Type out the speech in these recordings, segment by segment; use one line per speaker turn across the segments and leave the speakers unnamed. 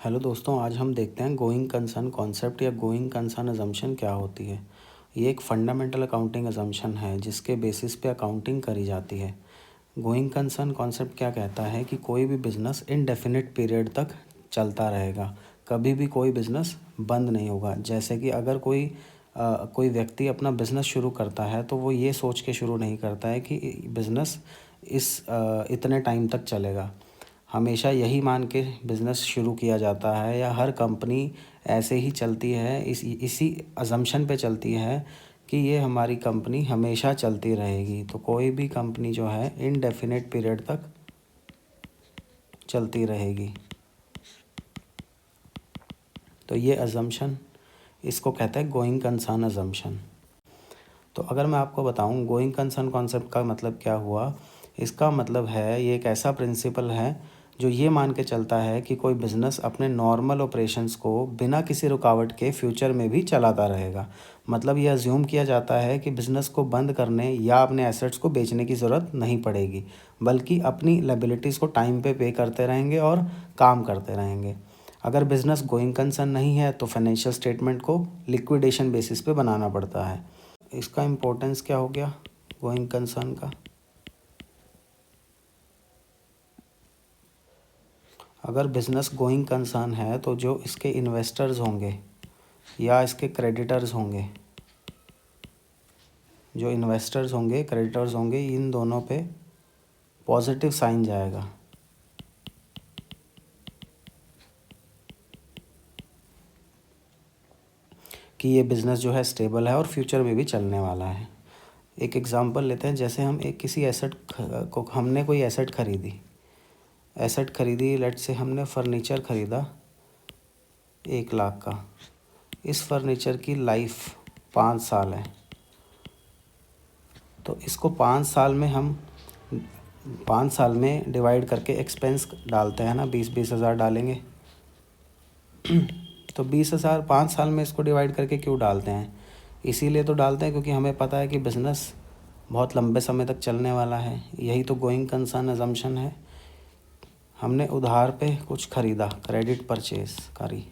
Hello दोस्तों, आज हम देखते हैं गोइंग कंसर्न कॉन्सेप्ट या गोइंग कंसर्न अजम्पशन क्या होती है। ये एक फंडामेंटल अकाउंटिंग अजम्पशन है जिसके बेसिस पे अकाउंटिंग करी जाती है। गोइंग कंसर्न कॉन्सेप्ट क्या कहता है कि कोई भी बिज़नेस इनडेफिनिट पीरियड तक चलता रहेगा, कभी भी कोई बिज़नेस बंद नहीं होगा। जैसे कि अगर कोई व्यक्ति अपना बिज़नेस शुरू करता है तो वो ये सोच के शुरू नहीं करता है कि बिज़नेस इतने टाइम तक चलेगा। हमेशा यही मान के बिज़नेस शुरू किया जाता है या हर कंपनी ऐसे ही चलती है, इसी अजम्पशन पे चलती है कि ये हमारी कंपनी हमेशा चलती रहेगी। तो कोई भी कंपनी जो है इनडेफिनिट पीरियड तक चलती रहेगी। तो ये अजम्पशन, इसको कहते हैं गोइंग कंसर्न अजम्पशन। तो अगर मैं आपको बताऊं गोइंग कंसर्न कॉन्सेप्ट का मतलब क्या हुआ, इसका मतलब है ये एक ऐसा प्रिंसिपल है जो ये मान के चलता है कि कोई बिज़नेस अपने नॉर्मल ऑपरेशंस को बिना किसी रुकावट के फ्यूचर में भी चलाता रहेगा। मतलब ये अज्यूम किया जाता है कि बिज़नेस को बंद करने या अपने एसेट्स को बेचने की ज़रूरत नहीं पड़ेगी, बल्कि अपनी लायबिलिटीज़ को टाइम पे करते रहेंगे और काम करते रहेंगे। अगर बिज़नेस गोइंग कंसर्न नहीं है तो फाइनेंशियल स्टेटमेंट को लिक्विडेशन बेसिस पे बनाना पड़ता है। इसका इम्पोर्टेंस क्या हो गया गोइंग कंसर्न का। अगर बिज़नेस गोइंग कंसर्न है तो जो इसके इन्वेस्टर्स होंगे या इसके क्रेडिटर्स होंगे, जो इन्वेस्टर्स होंगे क्रेडिटर्स होंगे, इन दोनों पे पॉजिटिव साइन जाएगा कि ये बिज़नेस जो है स्टेबल है और फ्यूचर में भी चलने वाला है। एक एग्ज़ाम्पल लेते हैं, जैसे हम एक किसी एसेट को, हमने कोई एसेट खरीदी, लेट से हमने फर्नीचर ख़रीदा 1 लाख का। इस फर्नीचर की लाइफ 5 साल है, तो इसको 5 साल में डिवाइड करके एक्सपेंस डालते हैं ना, 20-20 हज़ार डालेंगे। तो 20 हज़ार 5 साल में इसको डिवाइड करके क्यों डालते हैं? इसीलिए तो डालते हैं क्योंकि हमें पता है कि बिज़नेस बहुत लंबे समय तक चलने वाला है। यही तो गोइंग कंसर्न अजम्पशन है। हमने उधार पे कुछ ख़रीदा, क्रेडिट परचेज करी,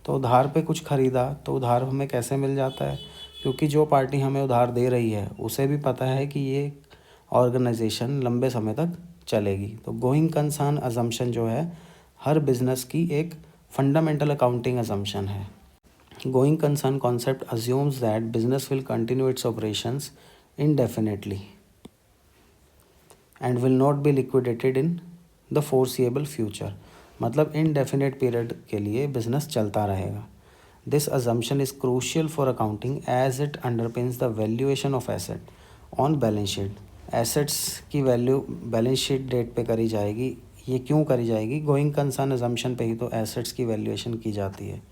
तो उधार पे कुछ ख़रीदा तो उधार हमें कैसे मिल जाता है? क्योंकि जो पार्टी हमें उधार दे रही है उसे भी पता है कि ये ऑर्गेनाइजेशन लंबे समय तक चलेगी। तो गोइंग कंसर्न अजम्पशन जो है हर बिज़नेस की एक फंडामेंटल अकाउंटिंग अजम्पशन है। Going concern concept assumes that business will continue its operations indefinitely and will not be liquidated in the foreseeable future। मतलब इनडेफिनेट पीरियड के लिए बिजनेस चलता रहेगा। This assumption is crucial for accounting as it underpins the valuation of asset on balance sheet. Assets की value balance sheet date पे करी जाएगी। ये क्यों करी जाएगी? गोइंग कंसर्न अजम्पशन पे ही तो एसेट्स की वैल्यूएशन की जाती है।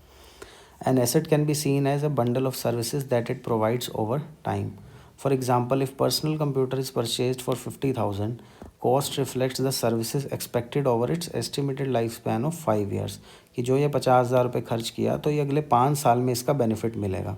An asset can be seen as a bundle of services that it provides over time. For example, if personal computer is purchased for 50,000, cost reflects the services expected over its estimated lifespan of 5 years। कि जो ये 50,000 रुपये खर्च किया तो ये अगले 5 साल में इसका बेनिफिट मिलेगा,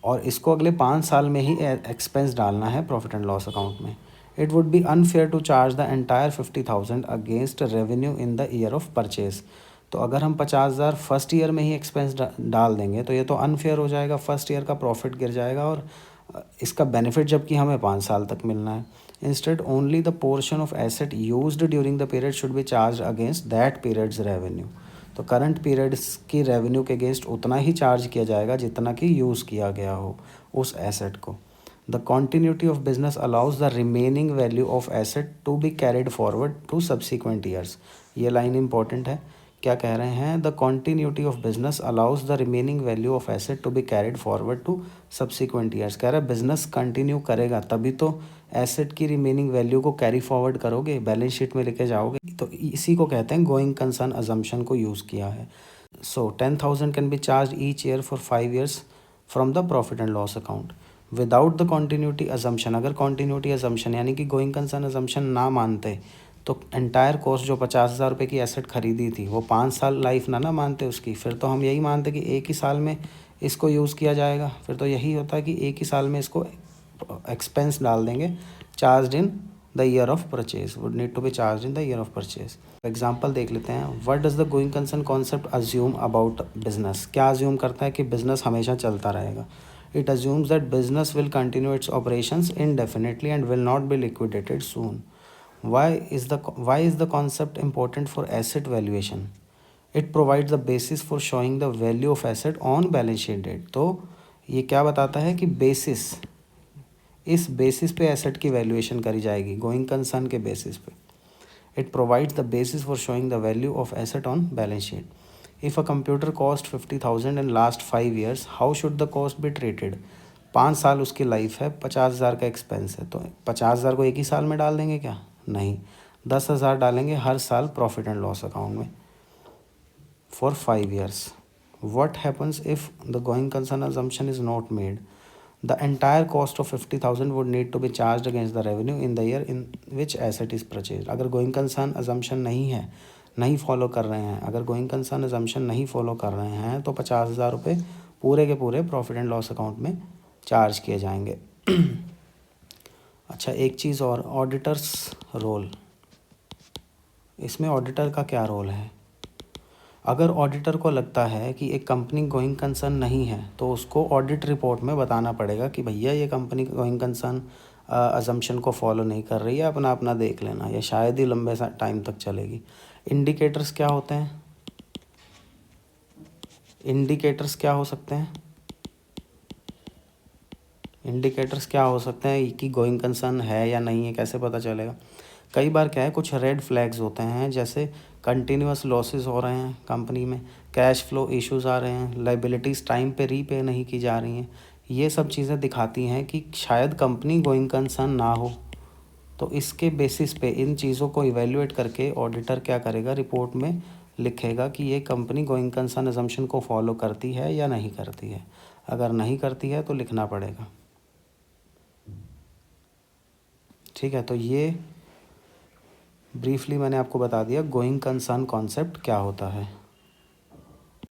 और इसको अगले 5 साल में ही एक्सपेंस डालना है प्रॉफिट एंड लॉस अकाउंट में। It would be unfair to charge the entire 50,000 against revenue in the year of purchase. तो अगर हम 50,000 फर्स्ट ईयर में ही एक्सपेंस डाल देंगे तो ये तो अनफेयर हो जाएगा, फर्स्ट ईयर का प्रॉफिट गिर जाएगा और इसका बेनिफिट जबकि हमें 5 साल तक मिलना है। Instead only the portion of asset used during the period should be charge against that periods revenue. तो करंट पीरियड्स की रेवेन्यू के अगेंस्ट उतना ही चार्ज किया जाएगा जितना कि यूज़ किया गया हो उस एसेट को। The continuity of business allows the remaining value of asset to be carried forward to subsequent years. ये लाइन इंपॉर्टेंट है। क्या कह रहे हैं? The continuity of business allows the remaining value of asset to be carried forward to subsequent years. कह रहा है business continue करेगा तभी तो एसेट की रिमेनिंग वैल्यू को कैरी फॉरवर्ड करोगे, बैलेंस शीट में लेके जाओगे। तो इसी को कहते हैं गोइंग कंसर्न अजम्पशन को यूज़ किया है। सो 10,000 can be charge each year for 5 years from the profit and loss account without the continuity assumption. अगर कॉन्टीन्यूटी अजम्पशन यानी कि गोइंग कंसर्न अजम्पशन ना मानते तो एंटायर कॉस्ट जो 50,000 रुपये की एसेट खरीदी थी वो 5 साल लाइफ ना मानते उसकी, फिर तो हम यही मानते कि एक ही साल में इसको यूज़ किया जाएगा। फिर तो यही होता है कि एक ही साल में इसको एक्सपेंस डाल देंगे, charge in the year of purchase, would need to be charge in the year of purchase. Example देख लेते हैं। What does the going concern concept assume about business? क्या अज्यूम करता है कि बिजनेस हमेशा चलता रहेगा? It assumes that business will continue its operations indefinitely and will not be liquidated soon. Why is the concept important for asset valuation? It provides the basis for showing the value of asset on balance sheet date. तो ये क्या बताता है कि इस basis पे asset की valuation करी जाएगी, गोइंग कंसर्न के बेसिस पे। It provides the basis for showing the value of asset on balance sheet. If a computer cost 50,000 in last 5 years, how should the cost be treated? 5 साल उसकी life है, 50,000 का expense है, तो 50,000 को एक ही साल में डाल देंगे क्या? नहीं, 10,000 डालेंगे हर साल प्रॉफिट एंड लॉस अकाउंट में for 5 years. What happens if the going concern assumption is not made? The entire cost of 50,000 would need to be charged against the revenue in the year in which asset is purchased. अगर going concern assumption नहीं है, नहीं follow कर रहे हैं, अगर going concern assumption नहीं follow कर रहे हैं तो 50,000 रुपये पूरे के पूरे प्रॉफिट एंड लॉस अकाउंट में चार्ज किए जाएंगे। अच्छा, एक चीज़ और, ऑडिटर्स रोल। इसमें ऑडिटर का क्या रोल है? अगर ऑडिटर को लगता है कि एक कंपनी गोइंग कंसर्न नहीं है तो उसको ऑडिट रिपोर्ट में बताना पड़ेगा कि भैया ये कंपनी गोइंग कंसर्न अजम्पशन को फॉलो नहीं कर रही है, अपना अपना देख लेना, या शायद ही लंबे टाइम तक चलेगी। इंडिकेटर्स क्या होते हैं? इंडिकेटर्स क्या हो सकते हैं? इंडिकेटर्स क्या हो सकते हैं कि गोइंग कंसर्न है या नहीं है, कैसे पता चलेगा? कई बार क्या है, कुछ रेड फ्लैग्स होते हैं, जैसे कंटिन्यूस लॉसेस हो रहे हैं कंपनी में, कैश फ्लो इश्यूज़ आ रहे हैं, लाइबिलिटीज़ टाइम पे रीपे नहीं की जा रही हैं। ये सब चीज़ें दिखाती हैं कि शायद कंपनी गोइंग कंसर्न ना हो। तो इसके बेसिस पे इन चीज़ों को इवेल्युएट करके ऑडिटर क्या करेगा, रिपोर्ट में लिखेगा कि ये कंपनी गोइंग कंसर्न अजम्पशन को फॉलो करती है या नहीं करती है। अगर नहीं करती है तो लिखना पड़ेगा। ठीक है, तो ये ब्रीफली मैंने आपको बता दिया गोइंग कंसर्न कॉन्सेप्ट क्या होता है।